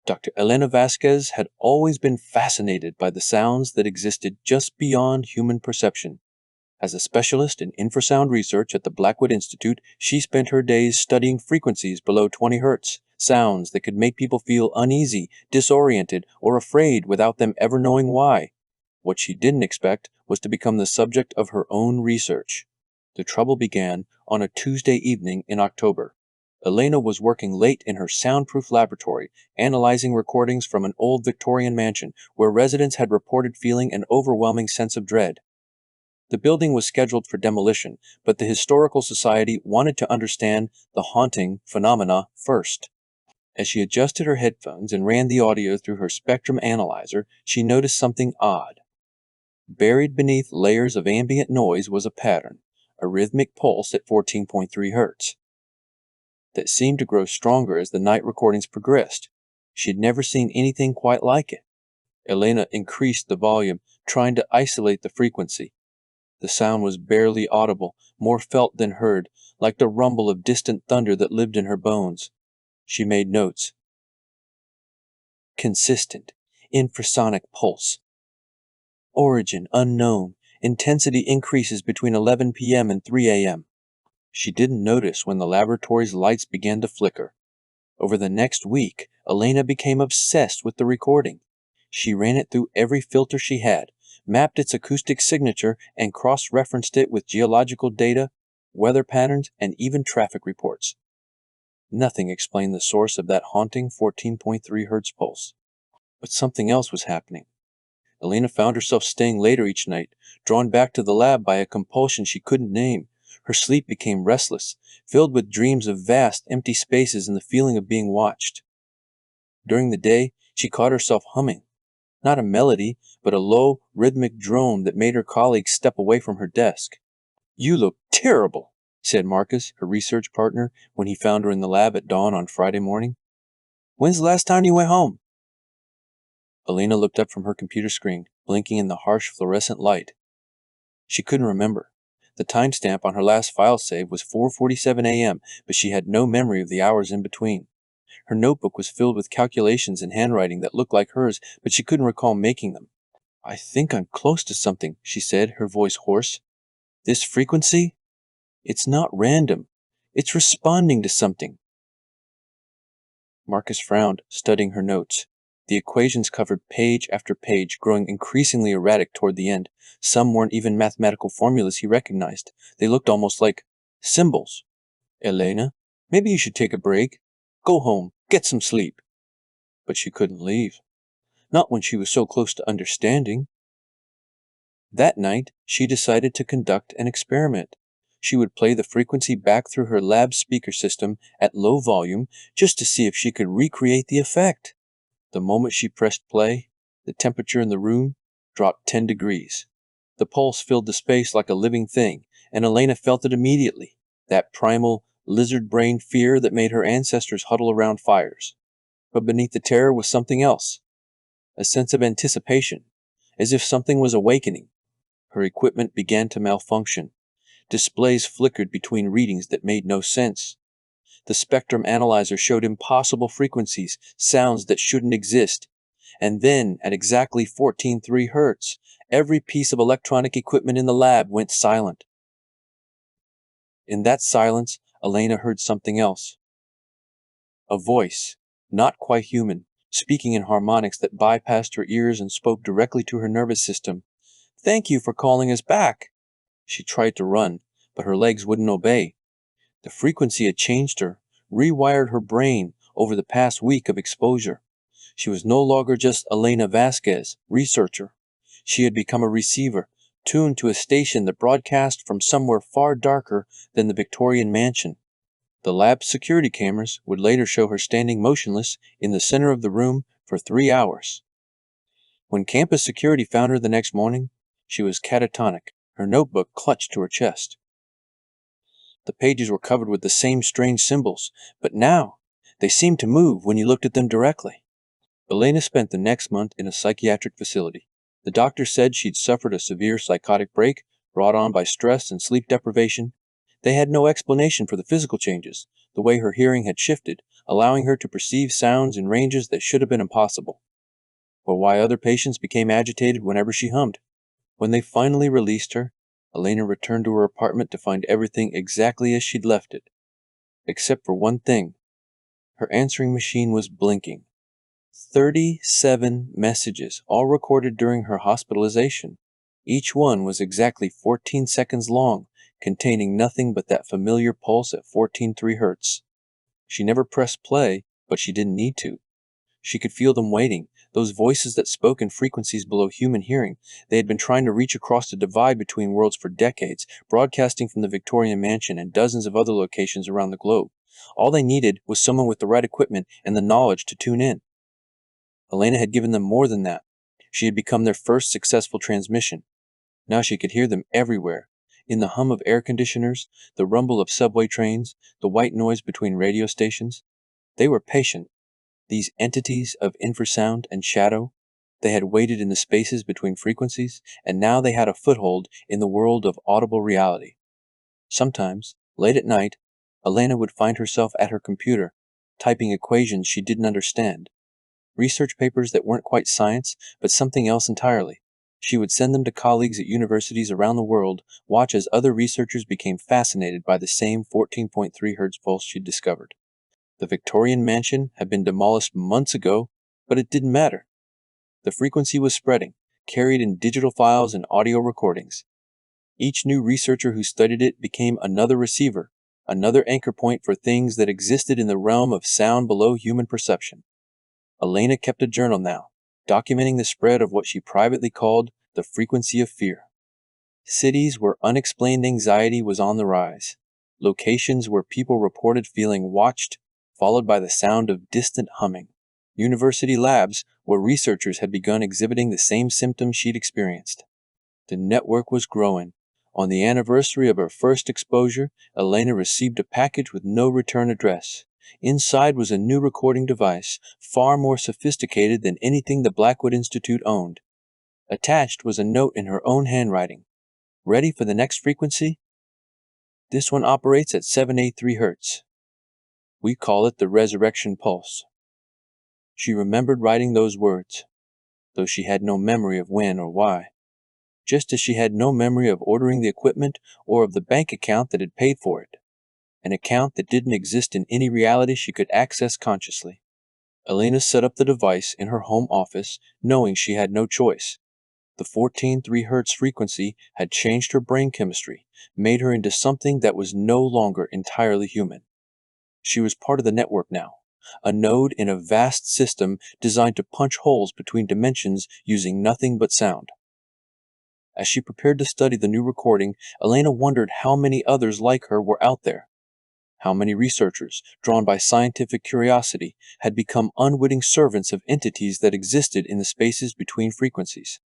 Dr. Elena Vasquez had always been fascinated by the sounds that existed just beyond human perception. As a specialist in infrasound research at the Blackwood Institute, she spent her days studying frequencies below 20 Hz, sounds that could make people feel uneasy, disoriented, or afraid without them ever knowing why. What she didn't expect was to become the subject of her own research. The trouble began on a Tuesday evening in October. Elena was working late in her soundproof laboratory, analyzing recordings from an old Victorian mansion where residents had reported feeling an overwhelming sense of dread. The building was scheduled for demolition, but the Historical Society wanted to understand the haunting phenomena first. As she adjusted her headphones and ran the audio through her spectrum analyzer, she noticed something odd. Buried beneath layers of ambient noise was a pattern, a rhythmic pulse at 14.3 Hz, that seemed to grow stronger as the night recordings progressed. She had never seen anything quite like it. Elena increased the volume, trying to isolate the frequency. The sound was barely audible, more felt than heard, like the rumble of distant thunder that lived in her bones. She made notes. Consistent, infrasonic pulse. Origin unknown. Intensity increases between 11 p.m. and 3 a.m. She didn't notice when the laboratory's lights began to flicker. Over the next week, Elena became obsessed with the recording. She ran it through every filter she had, mapped its acoustic signature, and cross-referenced it with geological data, weather patterns, and even traffic reports. Nothing explained the source of that haunting 14.3 Hz pulse. But something else was happening. Elena found herself staying later each night, drawn back to the lab by a compulsion she couldn't name. Her sleep became restless, filled with dreams of vast, empty spaces and the feeling of being watched. During the day, she caught herself humming. Not a melody, but a low, rhythmic drone that made her colleagues step away from her desk. "You look terrible," said Marcus, her research partner, when he found her in the lab at dawn on Friday morning. "When's the last time you went home?" Elena looked up from her computer screen, blinking in the harsh fluorescent light. She couldn't remember. The timestamp on her last file save was 4:47 a.m., but she had no memory of the hours in between. Her notebook was filled with calculations and handwriting that looked like hers, but she couldn't recall making them. "I think I'm close to something," she said, her voice hoarse. "This frequency? It's not random. It's responding to something." Marcus frowned, studying her notes. The equations covered page after page, growing increasingly erratic toward the end. Some weren't even mathematical formulas he recognized. They looked almost like symbols. "Elena, maybe you should take a break. Go home, get some sleep." But she couldn't leave. Not when she was so close to understanding. That night, she decided to conduct an experiment. She would play the frequency back through her lab speaker system at low volume just to see if she could recreate the effect. The moment she pressed play, the temperature in the room dropped 10 degrees. The pulse filled the space like a living thing, and Elena felt it immediately, that primal, lizard-brain fear that made her ancestors huddle around fires. But beneath the terror was something else, a sense of anticipation, as if something was awakening. Her equipment began to malfunction. Displays flickered between readings that made no sense. The spectrum analyzer showed impossible frequencies, sounds that shouldn't exist. And then, at exactly 14.3 Hz, every piece of electronic equipment in the lab went silent. In that silence, Elena heard something else. A voice, not quite human, speaking in harmonics that bypassed her ears and spoke directly to her nervous system. "Thank you for calling us back." She tried to run, but her legs wouldn't obey. The frequency had changed her, rewired her brain over the past week of exposure. She was no longer just Elena Vasquez, researcher. She had become a receiver, tuned to a station that broadcast from somewhere far darker than the Victorian mansion. The lab's security cameras would later show her standing motionless in the center of the room for 3 hours. When campus security found her the next morning, she was catatonic, her notebook clutched to her chest. The pages were covered with the same strange symbols, but now they seemed to move when you looked at them directly. Elena spent the next month in a psychiatric facility. The doctor said she'd suffered a severe psychotic break brought on by stress and sleep deprivation. They had no explanation for the physical changes, the way her hearing had shifted, allowing her to perceive sounds in ranges that should have been impossible, or why other patients became agitated whenever she hummed. When they finally released her, Elena returned to her apartment to find everything exactly as she'd left it. Except for one thing. Her answering machine was blinking. 37 messages, all recorded during her hospitalization. Each one was exactly 14 seconds long, containing nothing but that familiar pulse at 14.3 hertz. She never pressed play, but she didn't need to. She could feel them waiting, those voices that spoke in frequencies below human hearing. They had been trying to reach across the divide between worlds for decades, broadcasting from the Victorian Mansion and dozens of other locations around the globe. All they needed was someone with the right equipment and the knowledge to tune in. Elena had given them more than that. She had become their first successful transmission. Now she could hear them everywhere. In the hum of air conditioners, the rumble of subway trains, the white noise between radio stations. They were patient. These entities of infrasound and shadow. They had waited in the spaces between frequencies, and now they had a foothold in the world of audible reality. Sometimes, late at night, Elena would find herself at her computer, typing equations she didn't understand. Research papers that weren't quite science, but something else entirely. She would send them to colleagues at universities around the world, watch as other researchers became fascinated by the same 14.3 Hz pulse she'd discovered. The Victorian Mansion had been demolished months ago, but it didn't matter. The frequency was spreading, carried in digital files and audio recordings. Each new researcher who studied it became another receiver, another anchor point for things that existed in the realm of sound below human perception. Elena kept a journal now, documenting the spread of what she privately called the frequency of fear. Cities where unexplained anxiety was on the rise. Locations where people reported feeling watched, followed by the sound of distant humming. University labs where researchers had begun exhibiting the same symptoms she'd experienced. The network was growing. On the anniversary of her first exposure, Elena received a package with no return address. Inside was a new recording device, far more sophisticated than anything the Blackwood Institute owned. Attached was a note in her own handwriting. Ready for the next frequency? This one operates at 783 Hertz. We call it the resurrection pulse. She remembered writing those words, though she had no memory of when or why. Just as she had no memory of ordering the equipment or of the bank account that had paid for it. An account that didn't exist in any reality she could access consciously. Elena set up the device in her home office, knowing she had no choice. The 14.3 Hz frequency had changed her brain chemistry, made her into something that was no longer entirely human. She was part of the network now, a node in a vast system designed to punch holes between dimensions using nothing but sound. As she prepared to study the new recording, Elena wondered how many others like her were out there. How many researchers, drawn by scientific curiosity, had become unwitting servants of entities that existed in the spaces between frequencies.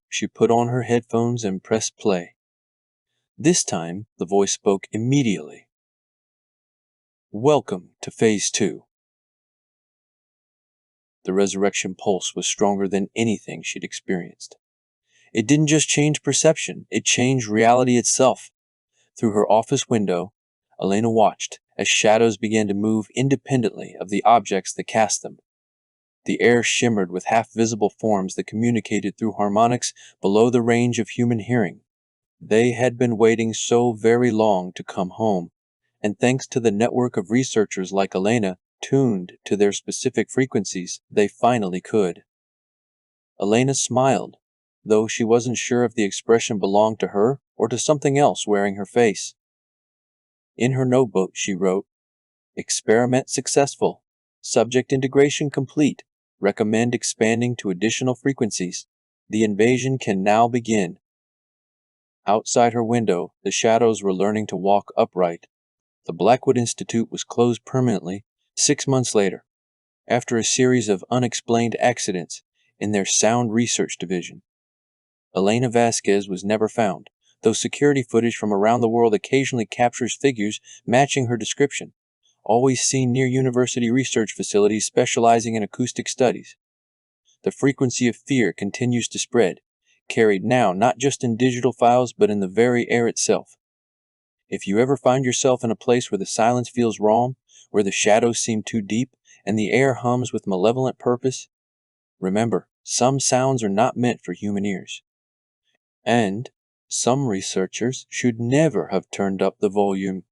She put on her headphones and pressed play. This time, the voice spoke immediately. Welcome to Phase 2. The resurrection pulse was stronger than anything she'd experienced. It didn't just change perception, it changed reality itself. Through her office window, Elena watched as shadows began to move independently of the objects that cast them. The air shimmered with half-visible forms that communicated through harmonics below the range of human hearing. They had been waiting so very long to come home, and thanks to the network of researchers like Elena, tuned to their specific frequencies, they finally could. Elena smiled, though she wasn't sure if the expression belonged to her or to something else wearing her face. In her notebook, she wrote, Experiment successful. Subject integration complete. Recommend expanding to additional frequencies. The invasion can now begin. Outside her window, the shadows were learning to walk upright. The Blackwood Institute was closed permanently 6 months later, after a series of unexplained accidents in their sound research division. Elena Vasquez was never found, though security footage from around the world occasionally captures figures matching her description, always seen near university research facilities specializing in acoustic studies. The frequency of fear continues to spread, carried now not just in digital files but in the very air itself. If you ever find yourself in a place where the silence feels wrong, where the shadows seem too deep and the air hums with malevolent purpose. Remember, some sounds are not meant for human ears. And some researchers should never have turned up the volume.